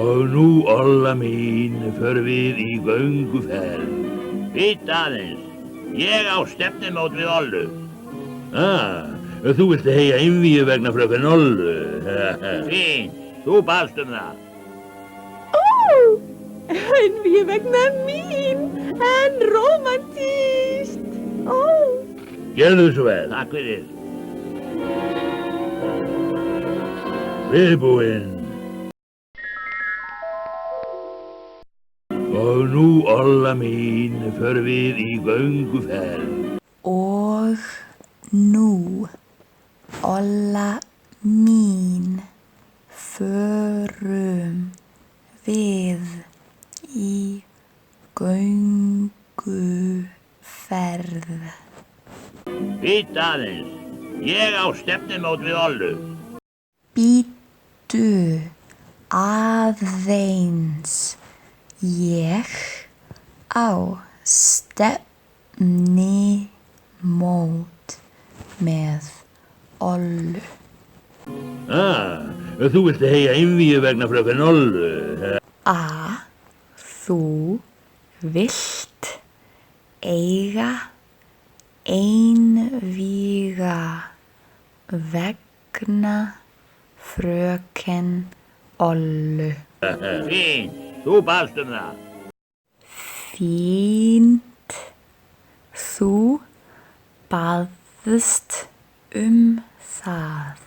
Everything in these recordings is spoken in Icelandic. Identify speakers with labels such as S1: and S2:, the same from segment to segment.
S1: Og nú, Olla mín, förum við í gönguferð.
S2: Bíddu aðeins. Ég á stefnumót við Ollu.
S1: Þú vilt heyja einvíu vegna fröken Ollu.
S2: Fínt, þú baðst það.
S3: Einvíu vegna mín, en rómantískt.
S1: Gerðu svo vel.
S2: Takk fyrir.
S1: Viðbúinn. Og nú, Olla mín, förum við í gönguferð.
S4: Og nú, Olla mín, förum við í gönguferð.
S2: Bíddu aðeins. Ég á stefnumót við Ollu.
S4: Bíddu aðeins. Ég á stefnumót með Ollu.
S1: Þú vilt heyja einvíu vegna fröken Ollu.
S4: Þú vilt eiga einvíga vegna fröken Ollu.
S2: Fínt, þú baðst það.
S4: Fínt, þú baðst það.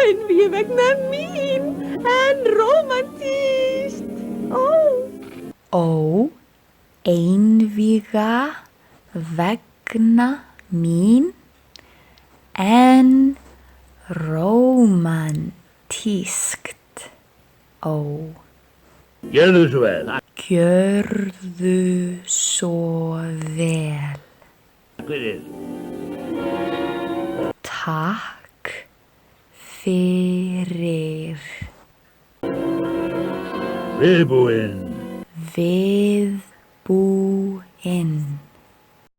S3: Einvíu vegna mín, en rómantískt.
S4: Einvíga vegna mín, en rómantískt.
S1: Gerðu svo vel.
S4: Gjörðu svo vel.
S2: Takk fyrir.
S4: Takk fyrir.
S1: Viðbúinn.
S4: Viðbúinn.